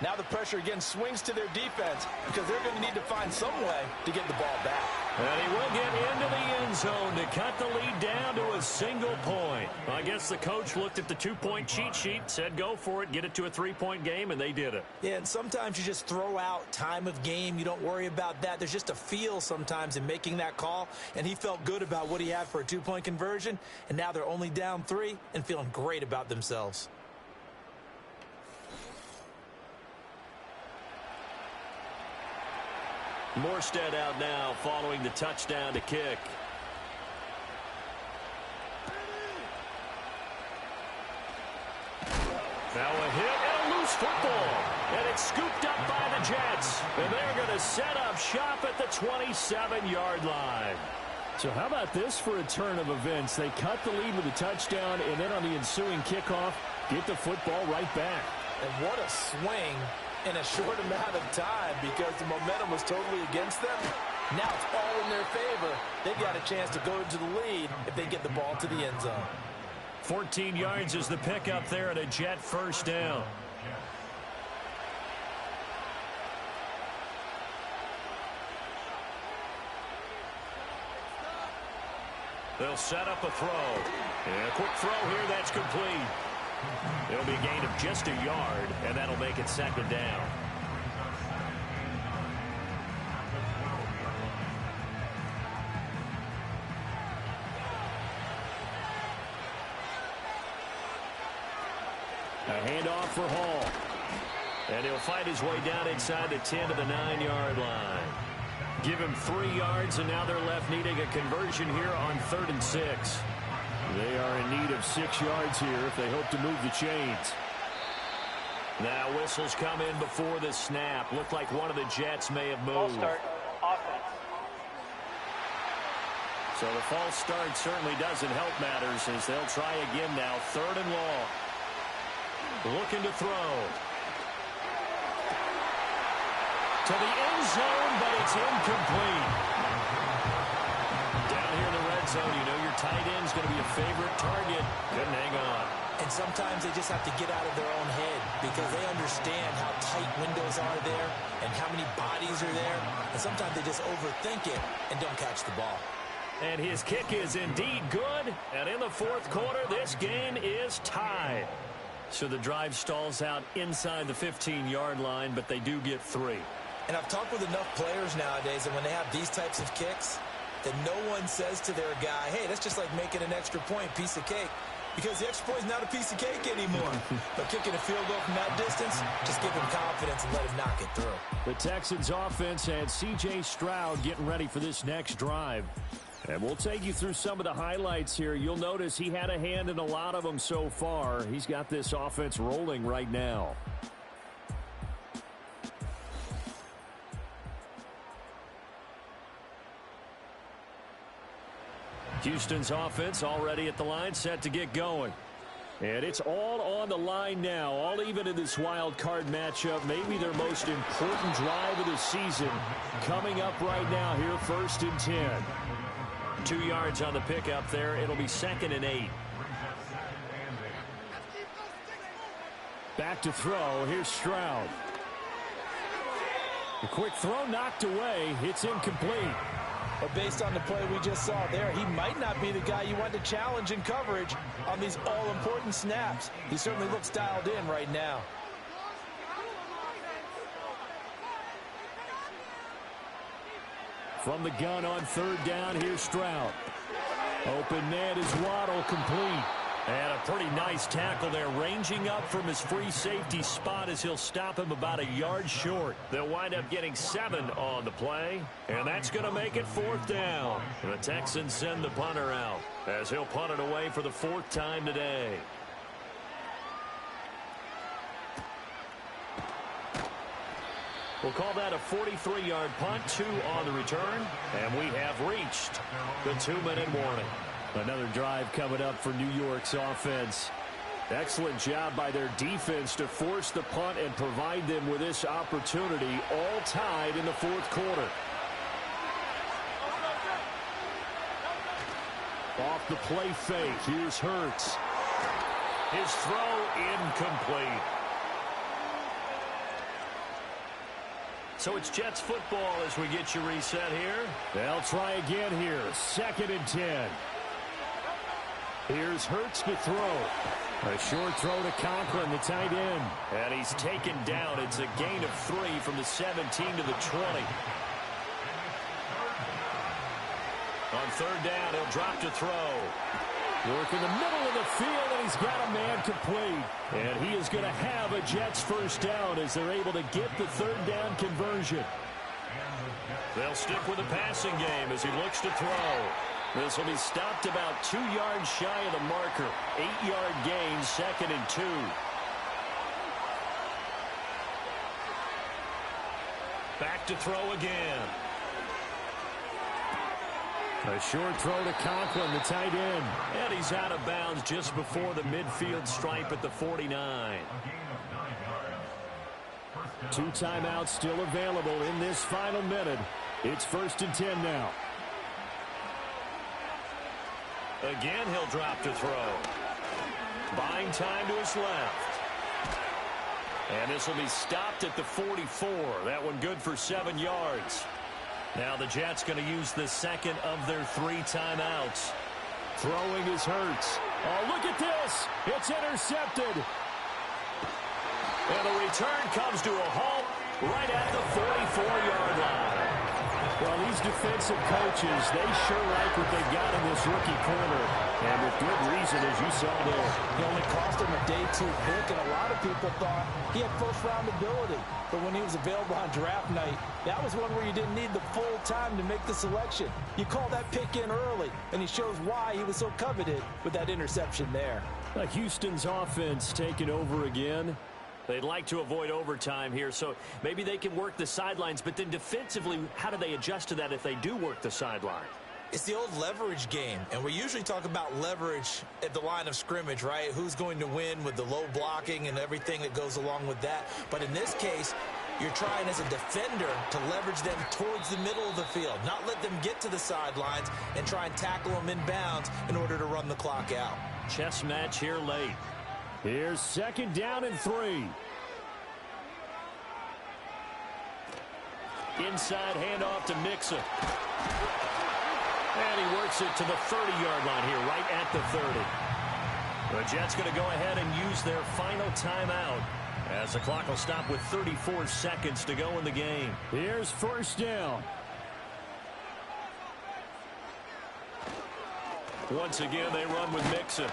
Now the pressure again swings to their defense because they're going to need to find some way to get the ball back. And he will get into the end zone to cut the lead down to a single point. I guess the coach looked at the 2-point cheat sheet, said go for it, get it to a 3-point game, and they did it. Yeah, and sometimes you just throw out time of game. You don't worry about that. There's just a feel sometimes in making that call, and he felt good about what he had for a 2-point conversion, and now they're only down 3 and feeling great about themselves. Morstead out now following the touchdown to kick. Now a hit and a loose football. And it's scooped up by the Jets. And they're going to set up shop at the 27-yard line. So how about this for a turn of events? They cut the lead with a touchdown, and then on the ensuing kickoff, get the football right back. And what a swing in a short amount of time because the momentum was totally against them. Now it's all in their favor. They've got a chance to go into the lead if they get the ball to the end zone. 14 yards is the pickup there at a Jet first down. They'll set up a throw. And a quick throw here, that's complete. It'll be a gain of just a yard, and that'll make it second down. A handoff for Hall. And he'll fight his way down inside the 10 to the 9-yard line. Give him 3 yards, and now they're left needing a conversion here on 3rd and 6. They are in need of 6 yards here if they hope to move the chains. Now whistles come in before the snap. Looked like one of the Jets may have moved. False start, offense. So the false start certainly doesn't help matters as they'll try again now. 3rd and long. Looking to throw. To the end zone, but it's incomplete. Down here in the red zone, you know your tight end's going to be a favorite target. Couldn't hang on. And sometimes they just have to get out of their own head because they understand how tight windows are there and how many bodies are there. And sometimes they just overthink it and don't catch the ball. And his kick is indeed good. And in the 4th quarter, this game is tied. So the drive stalls out inside the 15-yard line, but they do get 3. And I've talked with enough players nowadays that when they have these types of kicks, that no one says to their guy, hey, that's just like making an extra point, piece of cake. Because the extra point is not a piece of cake anymore. But kicking a field goal from that distance, just give him confidence and let him knock it through. The Texans offense had C.J. Stroud getting ready for this next drive. And we'll take you through some of the highlights here. You'll notice he had a hand in a lot of them so far. He's got this offense rolling right now. Houston's offense already at the line, set to get going. And it's all on the line now, all even in this wild card matchup. Maybe their most important drive of the season coming up right now here, 1st and 10. 2 yards on the pickup there. It'll be 2nd and 8. Back to throw. Here's Stroud. A quick throw knocked away. It's incomplete. But based on the play we just saw there, he might not be the guy you want to challenge in coverage on these all-important snaps. He certainly looks dialed in right now. From the gun on 3rd down, here's Stroud. Open man is Waddle, complete. And a pretty nice tackle there, ranging up from his free safety spot as he'll stop him about a yard short. They'll wind up getting 7 on the play, and that's going to make it 4th down. The Texans send the punter out as he'll punt it away for the 4th time today. We'll call that a 43-yard punt, 2 on the return, and we have reached the 2-minute warning. Another drive coming up for New York's offense. Excellent job by their defense to force the punt and provide them with this opportunity, all tied in the fourth quarter. Off the play fake, here's Hurts. His throw incomplete. So it's Jets football as we get you reset here. They'll try again here. 2nd and 10. Here's Hurts to throw. A short throw to Conklin, the tight end. And he's taken down. It's a gain of 3 from the 17 to the 20. On 3rd down, he'll drop to throw. Work in the middle of the field, and he's got a man complete. And he is going to have a Jets first down as they're able to get the 3rd down conversion. They'll stick with the passing game as he looks to throw. This will be stopped about 2 yards shy of the marker. 8-yard gain, 2nd and 2. Back to throw again. A short throw to Conklin, the tight end. And he's out of bounds just before the midfield stripe at the 49. 2 timeouts still available in this final minute. It's 1st and 10 now. Again, he'll drop to throw. Buying time to his left. And this will be stopped at the 44. That one good for 7 yards. Now the Jets going to use the 2nd of their 3 timeouts. Throwing is Hurts. Oh, look at this. It's intercepted. And the return comes to a halt right at the 44-yard line. Well, these defensive coaches, they sure like what they got in this rookie corner. And with good reason, as you saw there. He only cost him a day 2 pick, and a lot of people thought he had first-round ability. But when he was available on draft night, that was one where you didn't need the full time to make the selection. You call that pick in early, and he shows why he was so coveted with that interception there. Houston's offense taking over again. They'd like to avoid overtime here, so maybe they can work the sidelines. But then defensively, how do they adjust to that if they do work the sideline? It's the old leverage game, and we usually talk about leverage at the line of scrimmage, right? Who's going to win with the low blocking and everything that goes along with that. But in this case, you're trying as a defender to leverage them towards the middle of the field, not let them get to the sidelines and try and tackle them in bounds in order to run the clock out. Chess match here late. Here's 2nd down and 3. Inside handoff to Mixon. And he works it to the 30-yard line here, right at the 30. The Jets going to go ahead and use their final timeout as the clock will stop with 34 seconds to go in the game. Here's 1st down. Once again, they run with Mixon.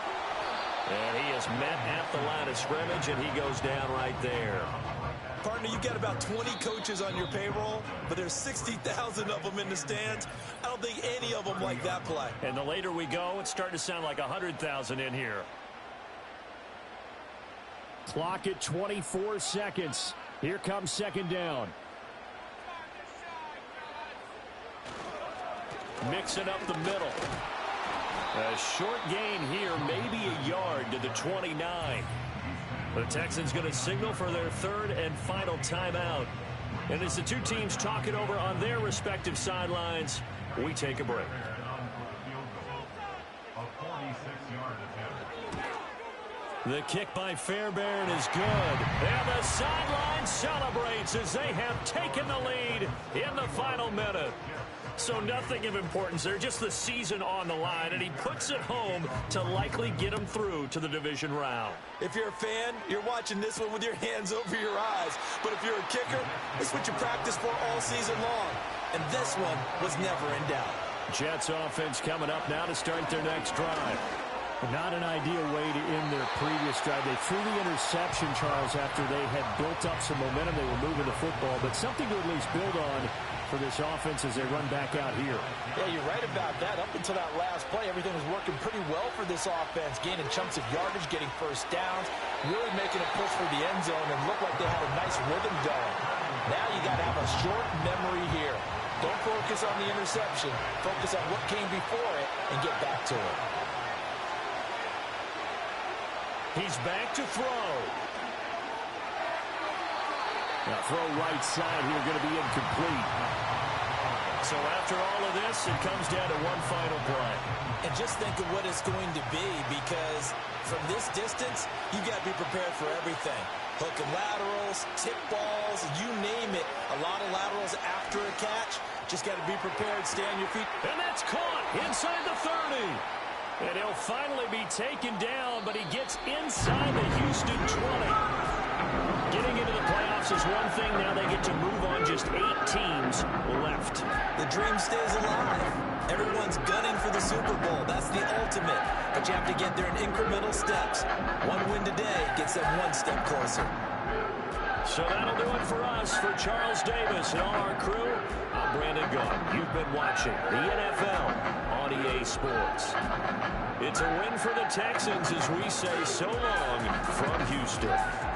And he is met at the line of scrimmage, and he goes down right there. Partner, you got about 20 coaches on your payroll, but there's 60,000 of them in the stands. I don't think any of them like that play. And the later we go, it's starting to sound like 100,000 in here. Clock at 24 seconds. Here comes 2nd down. Mixing up the middle. A short gain here, maybe a yard to the 29. The Texans going to signal for their 3rd and final timeout. And as the 2 teams talk it over on their respective sidelines, we take a break. The kick by Fairbairn is good. And the sideline celebrates as they have taken the lead in the final minute. So nothing of importance there, just the season on the line, and he puts it home to likely get him through to the division round. If you're a fan, you're watching this one with your hands over your eyes. But if you're a kicker, it's what you practice for all season long. And this one was never in doubt. Jets offense coming up now to start their next drive. Not an ideal way to end their previous drive. They threw the interception, Charles, after they had built up some momentum. They were moving the football, but something to at least build on for this offense as they run back out here. Yeah, you're right about that. Up until that last play, everything was working pretty well for this offense, gaining chunks of yardage, getting first downs, really making a push for the end zone, and looked like they had a nice rhythm going. Now you got to have a short memory here. Don't focus on the interception. Focus on what came before it and get back to it. He's back to throw. Now throw right side here, going to be incomplete. So after all of this, it comes down to one final play. And just think of what it's going to be, because from this distance, you got to be prepared for everything. Hook and laterals, tip balls, you name it. A lot of laterals after a catch. Just got to be prepared, stay on your feet. And that's caught inside the 30. And he'll finally be taken down, but he gets inside the Houston 20. Getting into the playoffs is one thing. Now they get to move on. Just 8 teams left. The dream stays alive. Everyone's gunning for the Super Bowl. That's the ultimate. But you have to get there in incremental steps. One win today gets them one step closer. So that'll do it for us. For Charles Davis and all our crew, I'm Brandon Gaudin. You've been watching the NFL on EA Sports. It's a win for the Texans as we say so long from Houston.